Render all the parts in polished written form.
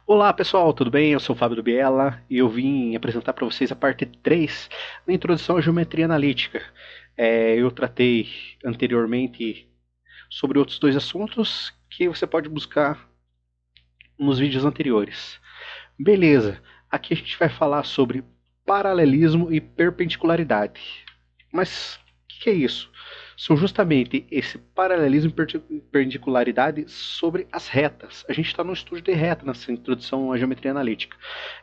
Olá pessoal, tudo bem? Eu sou o Fábio do Biela e eu vim apresentar para vocês a parte 3 da introdução à geometria analítica. Eu tratei anteriormente sobre outros dois assuntos que você pode buscar nos vídeos anteriores. Beleza, aqui a gente vai falar sobre paralelismo e perpendicularidade. Mas o que é isso? São justamente esse paralelismo e perpendicularidade sobre as retas. A gente está no estudo de reta nessa introdução à geometria analítica.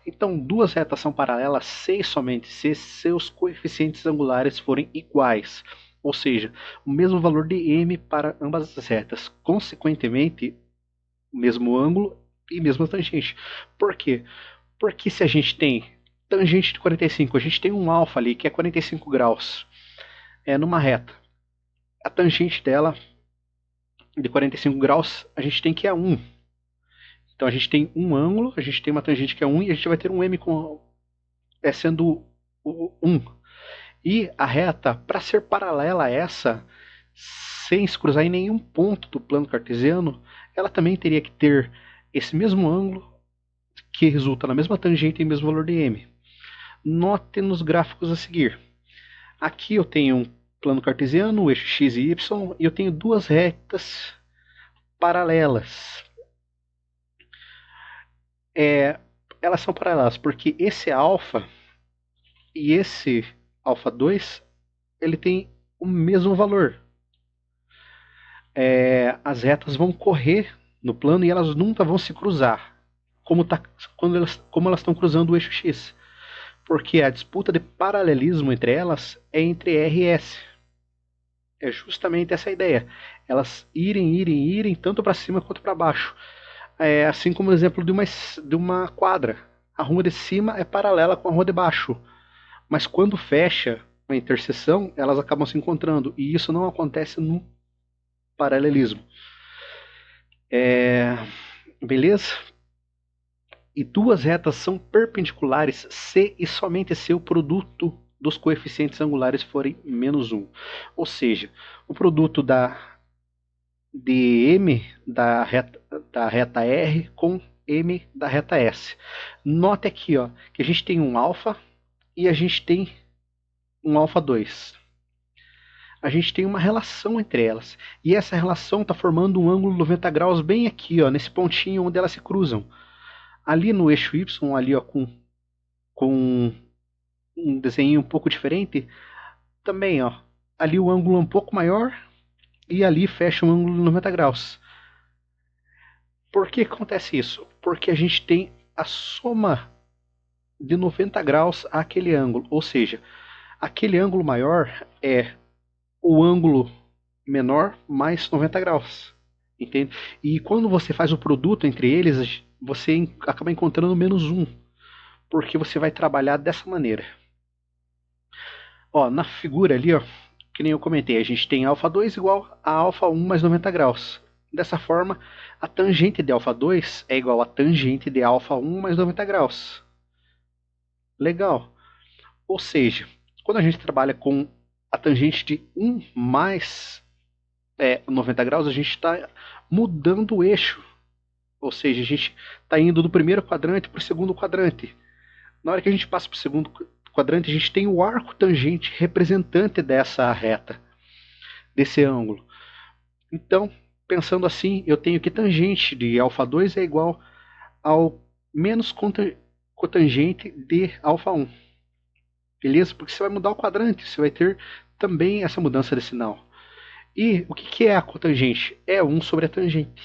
Então, duas retas são paralelas se e somente se seus coeficientes angulares forem iguais, ou seja, o mesmo valor de m para ambas as retas. Consequentemente, o mesmo ângulo e mesma tangente. Por quê? Porque se a gente tem tangente de 45, a gente tem um alfa ali que é 45 graus numa reta. A tangente dela de 45 graus, a gente tem que é 1. Então a gente tem um ângulo, a gente tem uma tangente que é 1 e a gente vai ter um m sendo o 1. E a reta, para ser paralela a essa, sem se cruzar em nenhum ponto do plano cartesiano, ela também teria que ter esse mesmo ângulo que resulta na mesma tangente e mesmo valor de m. Note nos gráficos a seguir. Aqui eu tenho um plano cartesiano, o eixo x e y, e eu tenho duas retas paralelas. Elas são paralelas porque esse alfa e esse alfa 2 ele tem o mesmo valor. As retas vão correr no plano e elas nunca vão se cruzar, como elas estão cruzando o eixo x. Porque a disputa de paralelismo entre elas é entre R e S. É justamente essa a ideia. Elas irem, tanto para cima quanto para baixo. Assim como o exemplo de uma quadra. A rua de cima é paralela com a rua de baixo. Mas quando fecha a interseção, elas acabam se encontrando. E isso não acontece no paralelismo. Beleza? E duas retas são perpendiculares se e somente se o produto dos coeficientes angulares forem menos 1. Ou seja, o produto de M da reta R com M da reta S. Note aqui ó, que a gente tem um alfa e a gente tem um alfa 2. A gente tem uma relação entre elas. E essa relação está formando um ângulo 90 graus bem aqui, ó, nesse pontinho onde elas se cruzam. Ali no eixo Y, ali ó, com um desenho um pouco diferente, também ó, ali o ângulo é um pouco maior e ali fecha um ângulo de 90 graus. Por que acontece isso? Porque a gente tem a soma de 90 graus àquele ângulo, ou seja, aquele ângulo maior é o ângulo menor mais 90 graus, entende? E quando você faz o produto entre eles, você acaba encontrando menos 1, porque você vai trabalhar dessa maneira. Ó, na figura ali, ó, que nem eu comentei, a gente tem alfa 2 igual a alfa 1 mais 90 graus. Dessa forma, a tangente de alfa 2 é igual a tangente de alfa 1 mais 90 graus. Legal. Ou seja, quando a gente trabalha com a tangente de 1 mais 90 graus, a gente está mudando o eixo. Ou seja, a gente está indo do primeiro quadrante para o segundo quadrante. Na hora que a gente passa para o segundo quadrante, a gente tem o arco tangente representante dessa reta, desse ângulo. Então, pensando assim, eu tenho que tangente de alfa 2 é igual ao menos cotangente de alfa 1. Beleza? Porque você vai mudar o quadrante, você vai ter também essa mudança de sinal. E o que é a cotangente? É 1 sobre a tangente.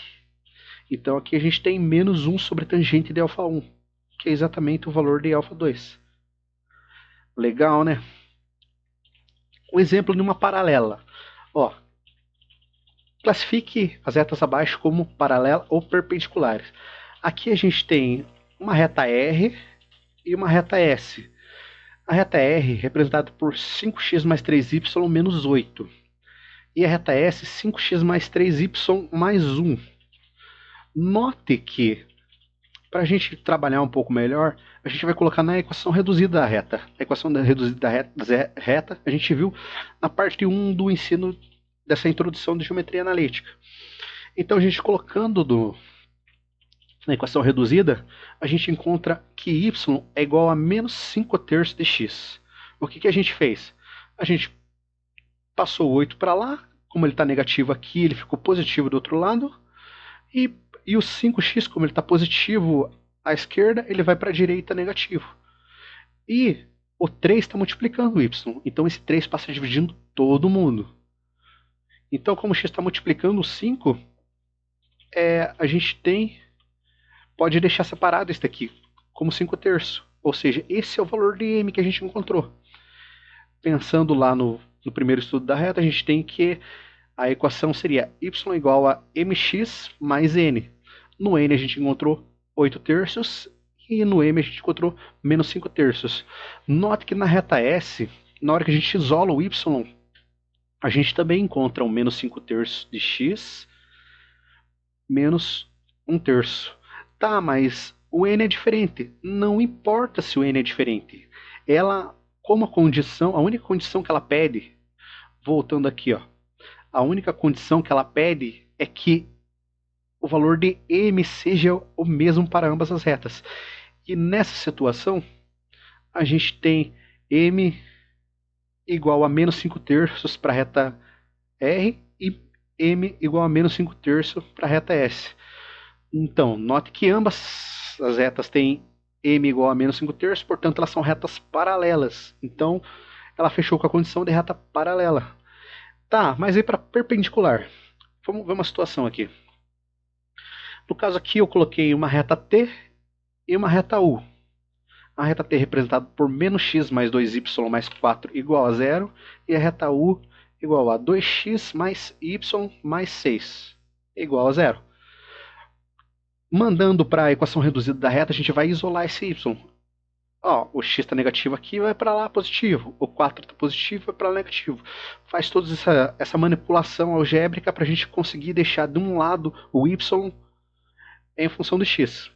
Então aqui a gente tem menos 1 sobre a tangente de alfa 1, que é exatamente o valor de alfa 2. Legal, né? Um exemplo de uma paralela. Ó, classifique as retas abaixo como paralela ou perpendiculares. Aqui a gente tem uma reta R e uma reta S. A reta R representada por 5x mais 3y menos 8. E a reta S, 5x mais 3y mais 1. Note que, para a gente trabalhar um pouco melhor, a gente vai colocar na equação reduzida da reta. A equação reduzida da reta a gente viu na parte 1 do ensino dessa introdução de geometria analítica. Então a gente colocando na equação reduzida, a gente encontra que y é igual a menos 5 terços de x. O que a gente fez? A gente passou o 8 para lá, como ele está negativo aqui, ele ficou positivo do outro lado, e o 5x, como ele está positivo à esquerda, ele vai para a direita negativo. E o 3 está multiplicando o y, então esse 3 passa dividindo todo mundo. Então, como o x está multiplicando o 5, a gente pode deixar separado esse daqui como 5 terços. Ou seja, esse é o valor de m que a gente encontrou. Pensando lá no primeiro estudo da reta, a gente tem que a equação seria y igual a mx mais n. No n a gente encontrou 8 terços e no m a gente encontrou menos 5 terços. Note que na reta S, na hora que a gente isola o y, a gente também encontra um menos 5 terços de x menos 1 terço. Tá, mas o n é diferente. Não importa se o n é diferente. Ela, como a única condição que ela pede, voltando aqui, ó, a única condição que ela pede é que o valor de m seja o mesmo para ambas as retas. E nessa situação, a gente tem m igual a menos 5 terços para a reta R e m igual a menos 5 terços para a reta S. Então, note que ambas as retas têm m igual a menos 5 terços, portanto elas são retas paralelas. Então, ela fechou com a condição de reta paralela. Tá, mas aí para perpendicular. Vamos ver uma situação aqui. No caso aqui eu coloquei uma reta T e uma reta U. A reta T é representada por menos x mais 2y mais 4 igual a 0. E a reta U igual a 2x mais y mais 6 igual a 0. Mandando para a equação reduzida da reta, a gente vai isolar esse y. Ó, o x está negativo aqui, vai para lá positivo. O 4 está positivo, vai para lá negativo. Faz toda essa manipulação algébrica para a gente conseguir deixar de um lado o y em função do x.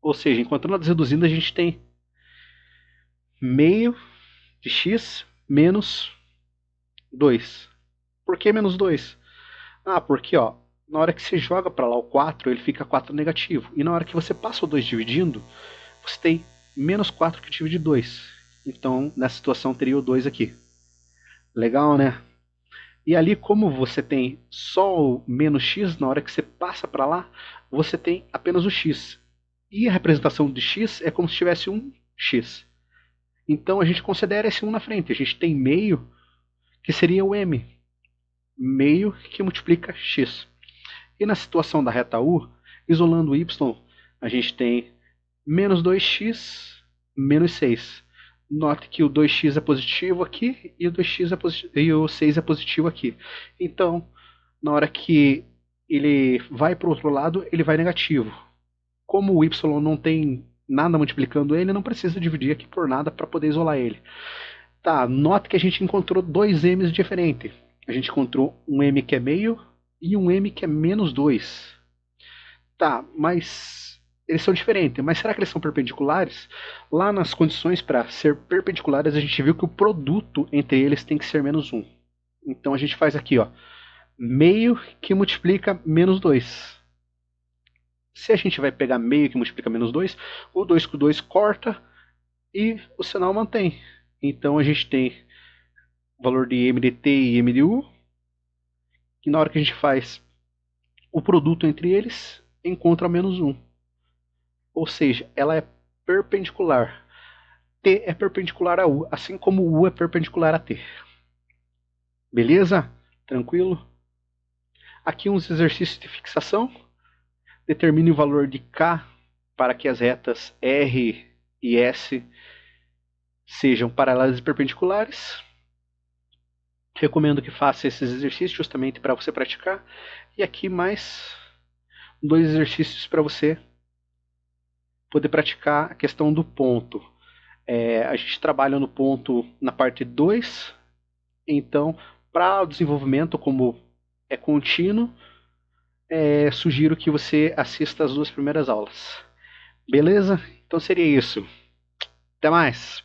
Ou seja, encontrando as reduzindo, a gente tem meio de x menos 2. Por que menos 2? Ah, porque ó, na hora que você joga para lá o 4, ele fica 4 negativo. E na hora que você passa o 2 dividindo, você tem menos 4 que divide 2. Então, nessa situação, teria o 2 aqui. Legal, né? E ali, como você tem só o menos x, na hora que você passa para lá, você tem apenas o x. E a representação de x é como se tivesse um x. Então a gente considera esse 1 na frente. A gente tem meio, que seria o m. Meio que multiplica x. E na situação da reta U, isolando o y, a gente tem menos 2x menos 6. Note que o 2x é positivo aqui e o 2x e o 6 é positivo aqui. Então, na hora que ele vai para o outro lado, ele vai negativo. Como o y não tem nada multiplicando ele, não precisa dividir aqui por nada para poder isolar ele. Tá, note que a gente encontrou dois m's diferentes. A gente encontrou um m que é meio e um m que é menos 2. Tá, mas eles são diferentes. Mas será que eles são perpendiculares? Lá nas condições para ser perpendiculares, a gente viu que o produto entre eles tem que ser menos 1. Então a gente faz aqui, ó, meio que multiplica menos 2. Se a gente vai pegar meio que multiplica menos 2, o 2 com 2 corta e o sinal mantém. Então a gente tem o valor de m de t e m de u, e na hora que a gente faz o produto entre eles, encontra menos 1. Ou seja, ela é perpendicular. T é perpendicular a U, assim como U é perpendicular a T. Beleza? Tranquilo? Aqui uns exercícios de fixação. Determine o valor de K para que as retas R e S sejam paralelas e perpendiculares. Recomendo que faça esses exercícios justamente para você praticar. E aqui mais dois exercícios para você poder praticar a questão do ponto. A gente trabalha no ponto na parte 2, então para o desenvolvimento, como é contínuo, sugiro que você assista as duas primeiras aulas. Beleza? Então seria isso. Até mais!